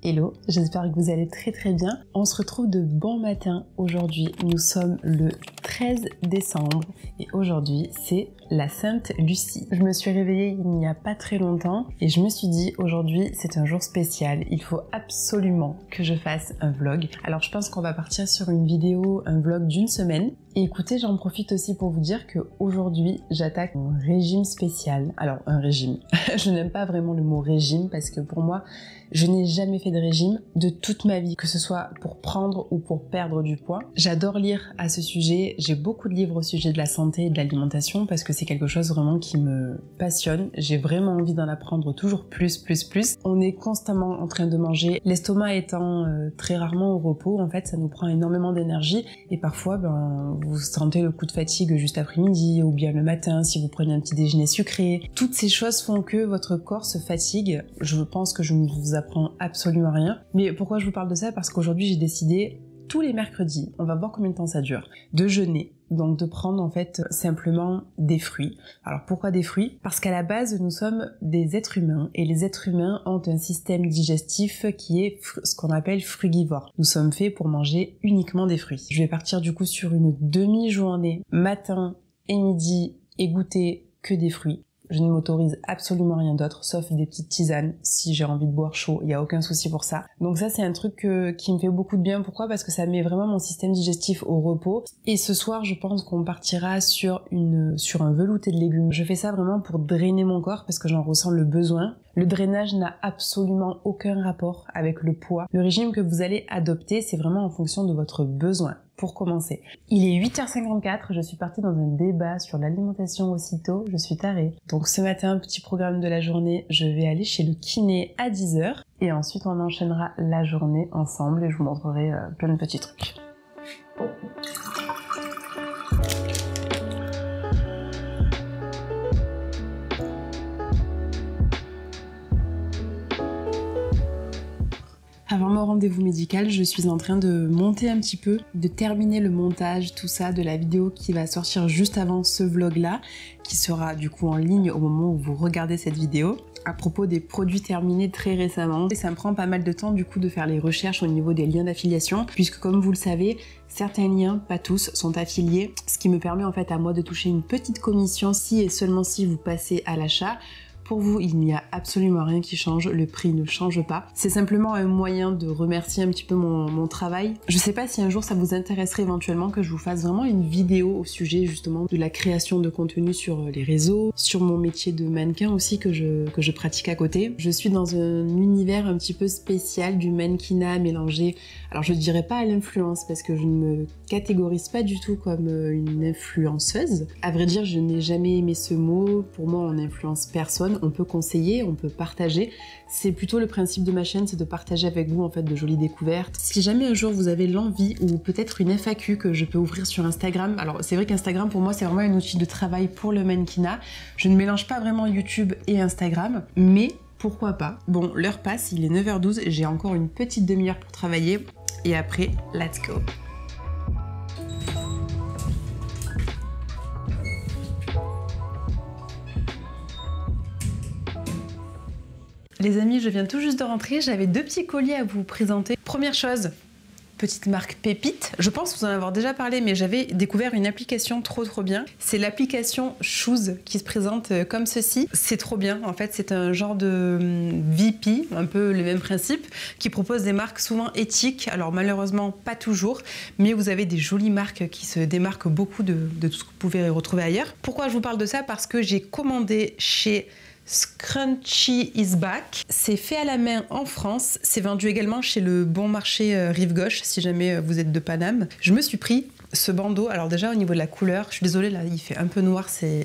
Hello, j'espère que vous allez très bien. On se retrouve de bon matin aujourd'hui. Nous sommes le 13 décembre et aujourd'hui c'est la Sainte Lucie. Je me suis réveillée il n'y a pas très longtemps et je me suis dit aujourd'hui c'est un jour spécial. Il faut absolument que je fasse un vlog. Alors je pense qu'on va partir sur une vidéo, un vlog d'une semaine. Et écoutez, j'en profite aussi pour vous dire que aujourd'hui j'attaque un régime spécial. Alors un régime, je n'aime pas vraiment le mot régime parce que pour moi je n'ai jamais fait de régime de toute ma vie, que ce soit pour prendre ou pour perdre du poids. J'adore lire à ce sujet, j'ai beaucoup de livres au sujet de la santé et de l'alimentation parce que c'est quelque chose vraiment qui me passionne. J'ai vraiment envie d'en apprendre toujours plus. On est constamment en train de manger, l'estomac étant très rarement au repos, en fait ça nous prend énormément d'énergie et parfois vous sentez le coup de fatigue juste après-midi ou bien le matin si vous prenez un petit déjeuner sucré. Toutes ces choses font que votre corps se fatigue. Je pense que je ne vous apprends absolument rien. Mais pourquoi je vous parle de ça? Parce qu'aujourd'hui j'ai décidé tous les mercredis, on va voir combien de temps ça dure, de jeûner. Donc de prendre en fait simplement des fruits. Alors pourquoi des fruits? Parce qu'à la base nous sommes des êtres humains et les êtres humains ont un système digestif qui est ce qu'on appelle frugivore. Nous sommes faits pour manger uniquement des fruits. Je vais partir du coup sur une demi-journée, matin et midi, et goûter que des fruits. Je ne m'autorise absolument rien d'autre, sauf des petites tisanes. Si j'ai envie de boire chaud, il n'y a aucun souci pour ça. Donc ça, c'est un truc qui me fait beaucoup de bien. Pourquoi? Parce que ça met vraiment mon système digestif au repos. Et ce soir, je pense qu'on partira sur un velouté de légumes. Je fais ça vraiment pour drainer mon corps parce que j'en ressens le besoin. Le drainage n'a absolument aucun rapport avec le poids. Le régime que vous allez adopter, c'est vraiment en fonction de votre besoin. Pour commencer. Il est 8h54, je suis partie dans un débat sur l'alimentation aussitôt, je suis tarée. Donc ce matin, petit programme de la journée, je vais aller chez le kiné à 10h et ensuite on enchaînera la journée ensemble et je vous montrerai plein de petits trucs. Avant mon rendez-vous médical, je suis en train de monter un petit peu, de terminer le montage, tout ça, de la vidéo qui va sortir juste avant ce vlog-là, qui sera du coup en ligne au moment où vous regardez cette vidéo, à propos des produits terminés très récemment. Et ça me prend pas mal de temps du coup de faire les recherches au niveau des liens d'affiliation, puisque comme vous le savez, certains liens, pas tous, sont affiliés, ce qui me permet en fait à moi de toucher une petite commission si et seulement si vous passez à l'achat. Pour vous, il n'y a absolument rien qui change, le prix ne change pas. C'est simplement un moyen de remercier un petit peu mon travail. Je sais pas si un jour ça vous intéresserait éventuellement que je vous fasse vraiment une vidéo au sujet justement de la création de contenu sur les réseaux, sur mon métier de mannequin aussi que je pratique à côté. Je suis dans un univers un petit peu spécial du mannequinat mélangé, alors je dirais pas à l'influence parce que je ne me catégorise pas du tout comme une influenceuse. À vrai dire, je n'ai jamais aimé ce mot. Pour moi, on n'influence personne. On peut conseiller, on peut partager. C'est plutôt le principe de ma chaîne, c'est de partager avec vous en fait de jolies découvertes. Si jamais un jour vous avez l'envie ou peut-être une FAQ que je peux ouvrir sur Instagram, alors c'est vrai qu'Instagram pour moi c'est vraiment un outil de travail pour le mannequinat. Je ne mélange pas vraiment YouTube et Instagram, mais pourquoi pas. Bon, l'heure passe, il est 9h12, j'ai encore une petite demi-heure pour travailler et après, let's go. Les amis, je viens tout juste de rentrer, j'avais deux petits colis à vous présenter. Première chose, petite marque pépite. Je pense vous en avoir déjà parlé, mais j'avais découvert une application trop bien. C'est l'application Shoes qui se présente comme ceci. C'est trop bien. En fait, c'est un genre de VP, un peu le même principe, qui propose des marques souvent éthiques. Alors malheureusement, pas toujours, mais vous avez des jolies marques qui se démarquent beaucoup de tout ce que vous pouvez retrouver ailleurs. Pourquoi je vous parle de ça? Parce que j'ai commandé chez Scrunchie is Back. C'est fait à la main en France. C'est vendu également chez le Bon Marché Rive Gauche, si jamais vous êtes de Paname. Je me suis pris ce bandeau. Alors déjà au niveau de la couleur, je suis désolée, là il fait un peu noir, c'est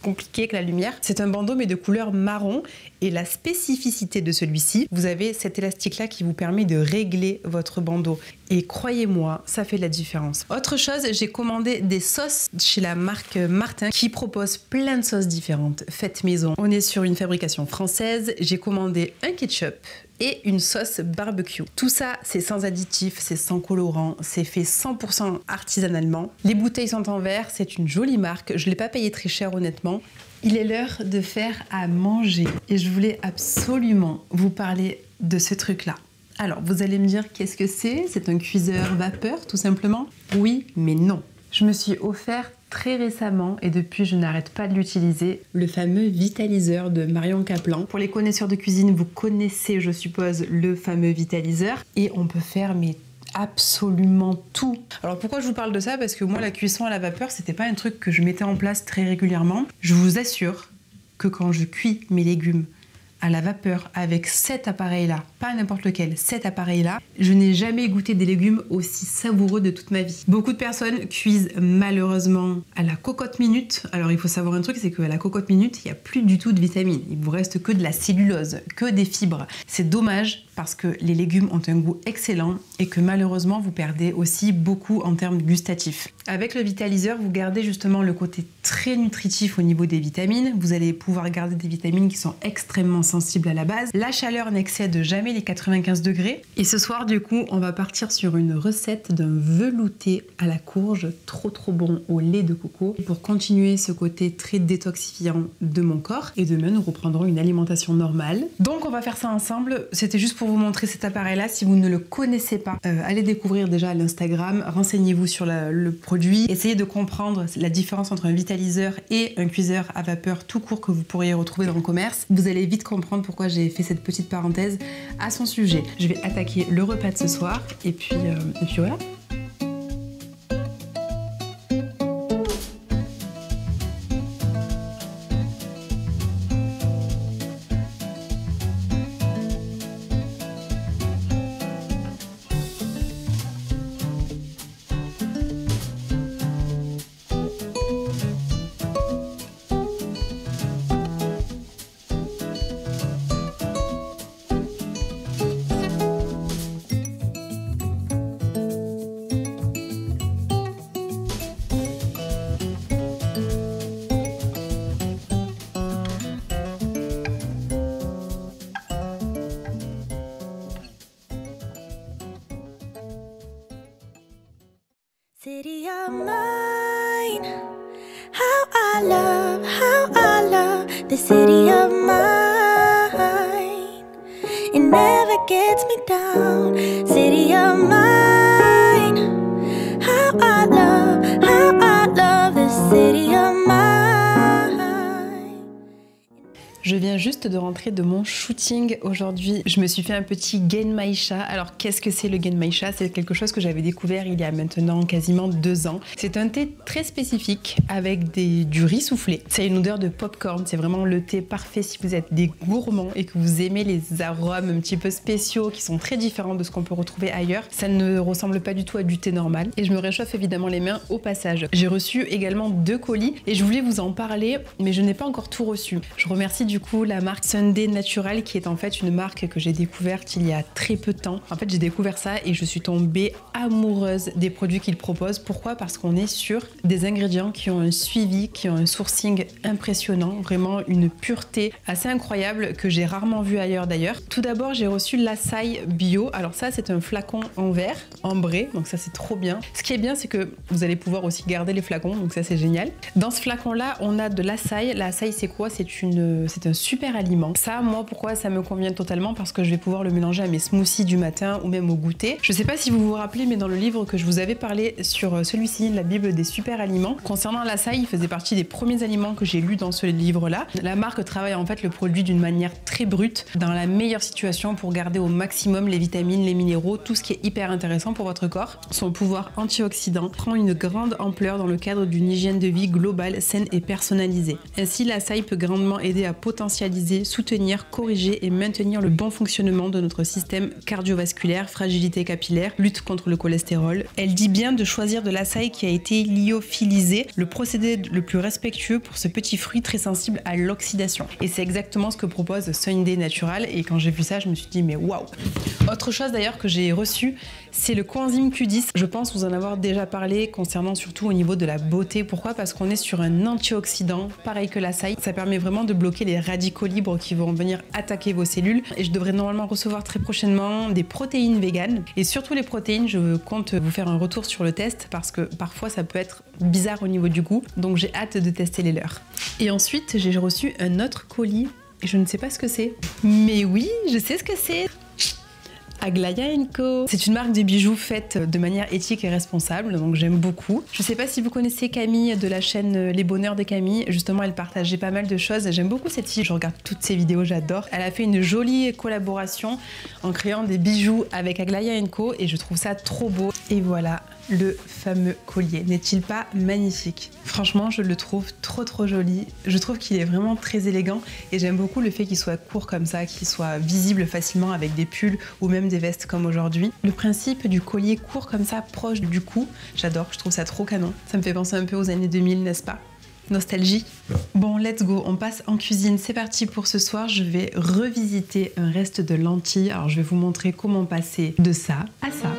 compliqué avec la lumière. C'est un bandeau mais de couleur marron, et la spécificité de celui-ci, vous avez cet élastique là qui vous permet de régler votre bandeau, et croyez-moi, ça fait la différence. Autre chose, j'ai commandé des sauces chez la marque Martin qui propose plein de sauces différentes faites maison. On est sur une fabrication française. J'ai commandé un ketchup et une sauce barbecue. Tout ça, c'est sans additifs, c'est sans colorant, c'est fait 100% artisanalement. Les bouteilles sont en verre, c'est une jolie marque. Je ne l'ai pas payé très cher honnêtement. Il est l'heure de faire à manger et je voulais absolument vous parler de ce truc-là. Alors, vous allez me dire qu'est-ce que c'est? C'est un cuiseur vapeur tout simplement? Oui, mais non. Je me suis offert très récemment, et depuis je n'arrête pas de l'utiliser, le fameux vitaliseur de Marion Caplan. Pour les connaisseurs de cuisine, vous connaissez, je suppose, le fameux vitaliseur, et on peut faire mais absolument tout. Alors pourquoi je vous parle de ça? Parce que moi, la cuisson à la vapeur, c'était pas un truc que je mettais en place très régulièrement. Je vous assure que quand je cuis mes légumes à la vapeur avec cet appareil-là, pas n'importe lequel, cet appareil-là, je n'ai jamais goûté des légumes aussi savoureux de toute ma vie. Beaucoup de personnes cuisent malheureusement à la cocotte minute. Alors il faut savoir un truc, c'est qu'à la cocotte minute, il n'y a plus du tout de vitamines. Il vous reste que de la cellulose, que des fibres. C'est dommage parce que les légumes ont un goût excellent et que malheureusement vous perdez aussi beaucoup en termes gustatifs. Avec le vitaliseur, vous gardez justement le côté très nutritif au niveau des vitamines. Vous allez pouvoir garder des vitamines qui sont extrêmement sensibles à la base. La chaleur n'excède jamais les 95 degrés. Et ce soir, du coup, on va partir sur une recette d'un velouté à la courge, trop bon au lait de coco, pour continuer ce côté très détoxifiant de mon corps. Et demain, nous reprendrons une alimentation normale. Donc, on va faire ça ensemble. C'était juste pour vous montrer cet appareil-là. Si vous ne le connaissez pas, allez découvrir déjà l'Instagram, renseignez-vous sur le produit, essayez de comprendre la différence entre un vitaliseur et un cuiseur à vapeur tout court que vous pourriez retrouver dans le commerce. Vous allez vite comprendre pourquoi j'ai fait cette petite parenthèse à son sujet. Je vais attaquer le repas de ce soir et puis voilà. City of mine, how I love the city of mine. It never gets me down. City of mine, how I love the city of mine. Je viens juste de rentrer de mon shooting aujourd'hui. Je me suis fait un petit Genmaicha. Alors qu'est-ce que c'est le Genmaicha? C'est quelque chose que j'avais découvert il y a maintenant quasiment 2 ans. C'est un thé très spécifique avec du riz soufflé. C'est une odeur de popcorn. C'est vraiment le thé parfait si vous êtes des gourmands et que vous aimez les arômes un petit peu spéciaux qui sont très différents de ce qu'on peut retrouver ailleurs. Ça ne ressemble pas du tout à du thé normal. Et je me réchauffe évidemment les mains au passage. J'ai reçu également 2 colis et je voulais vous en parler, mais je n'ai pas encore tout reçu. Je remercie du coup la marque Sunday Natural qui est en fait une marque que j'ai découverte il y a très peu de temps. En fait j'ai découvert ça et je suis tombée amoureuse des produits qu'ils proposent. Pourquoi? Parce qu'on est sur des ingrédients qui ont un suivi, qui ont un sourcing impressionnant, vraiment une pureté assez incroyable que j'ai rarement vu ailleurs d'ailleurs. Tout d'abord j'ai reçu l'açaï bio. Alors ça c'est un flacon en verre, ambré, donc ça c'est trop bien. Ce qui est bien c'est que vous allez pouvoir aussi garder les flacons, donc ça c'est génial. Dans ce flacon là on a de l'açaï. L'açaï c'est quoi? C'est un un super aliment. Ça, moi, pourquoi ça me convient totalement? Parce que je vais pouvoir le mélanger à mes smoothies du matin ou même au goûter. Je sais pas si vous vous rappelez, mais dans le livre que je vous avais parlé sur celui-ci, la Bible des super aliments, concernant l'açaï, il faisait partie des premiers aliments que j'ai lus dans ce livre-là. La marque travaille en fait le produit d'une manière très brute, dans la meilleure situation pour garder au maximum les vitamines, les minéraux, tout ce qui est hyper intéressant pour votre corps. Son pouvoir antioxydant prend une grande ampleur dans le cadre d'une hygiène de vie globale, saine et personnalisée. Ainsi, l'açaï peut grandement aider à potentialiser, soutenir, corriger et maintenir le bon fonctionnement de notre système cardiovasculaire, fragilité capillaire, lutte contre le cholestérol. Elle dit bien de choisir de l'açaï qui a été lyophilisé, le procédé le plus respectueux pour ce petit fruit très sensible à l'oxydation. Et c'est exactement ce que propose Sunday Natural, et quand j'ai vu ça, je me suis dit mais waouh! Autre chose d'ailleurs que j'ai reçu, c'est le coenzyme Q10. Je pense vous en avoir déjà parlé concernant surtout au niveau de la beauté. Pourquoi? Parce qu'on est sur un antioxydant, pareil que l'açaï. Ça permet vraiment de bloquer les radicaux libres qui vont venir attaquer vos cellules. Et je devrais normalement recevoir très prochainement des protéines véganes. Et surtout les protéines, je compte vous faire un retour sur le test parce que parfois ça peut être bizarre au niveau du goût. Donc j'ai hâte de tester les leurs. Et ensuite, j'ai reçu un autre colis. Et je ne sais pas ce que c'est. Mais oui, je sais ce que c'est. Aglaia & Co. C'est une marque de bijoux faite de manière éthique et responsable, donc j'aime beaucoup. Je sais pas si vous connaissez Camille de la chaîne Les Bonheurs de Camille, justement elle partageait pas mal de choses. J'aime beaucoup cette fille, je regarde toutes ses vidéos, j'adore. Elle a fait une jolie collaboration en créant des bijoux avec Aglaia & Co et je trouve ça trop beau. Et voilà le fameux collier. N'est-il pas magnifique? Franchement, je le trouve trop joli. Je trouve qu'il est vraiment très élégant et j'aime beaucoup le fait qu'il soit court comme ça, qu'il soit visible facilement avec des pulls ou même des vestes comme aujourd'hui. Le principe du collier court comme ça, proche du cou, j'adore, je trouve ça trop canon. Ça me fait penser un peu aux années 2000, n'est-ce pas? Nostalgie. Bon, let's go, on passe en cuisine. C'est parti pour ce soir, je vais revisiter un reste de lentilles. Alors je vais vous montrer comment passer de ça à ça.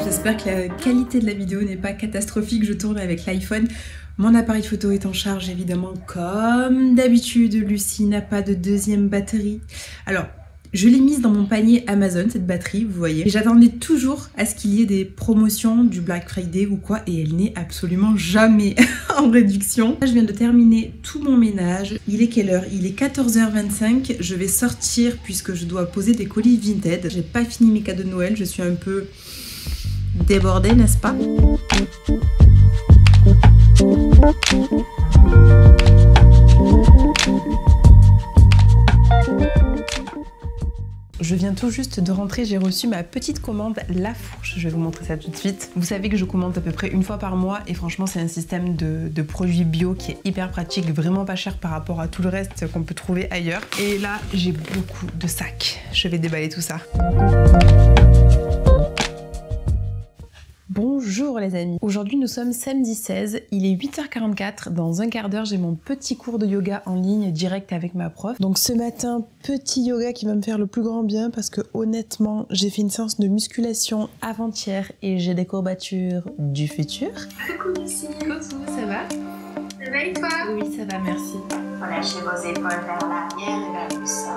J'espère que la qualité de la vidéo n'est pas catastrophique, je tourne avec l'iPhone. Mon appareil photo est en charge évidemment comme d'habitude. Lucie n'a pas de deuxième batterie. Alors, Je l'ai mise dans mon panier Amazon, cette batterie, vous voyez. Et j'attendais toujours à ce qu'il y ait des promotions du Black Friday ou quoi, et elle n'est absolument jamais en réduction. Là, je viens de terminer tout mon ménage. Il est quelle heure? Il est 14h25. Je vais sortir puisque je dois poser des colis Vinted. J'ai pas fini mes cadeaux de Noël, je suis un peu débordée, n'est-ce pas? Je viens tout juste de rentrer, j'ai reçu ma petite commande La Fourche, je vais vous montrer ça tout de suite. Vous savez que je commande à peu près une fois par mois et franchement c'est un système de produits bio qui est hyper pratique, vraiment pas cher par rapport à tout le reste qu'on peut trouver ailleurs. Et là j'ai beaucoup de sacs, je vais déballer tout ça. Bonjour les amis, aujourd'hui nous sommes samedi 16, il est 8h44, dans un quart d'heure j'ai mon petit cours de yoga en ligne direct avec ma prof. Donc ce matin, petit yoga qui va me faire le plus grand bien parce que honnêtement j'ai fait une séance de musculation avant-hier et j'ai des courbatures du futur. Coucou Lucie. Coucou, ça va? Ça va et toi? Oui ça va, merci. Relâchez vos épaules vers l'arrière et vers le sol.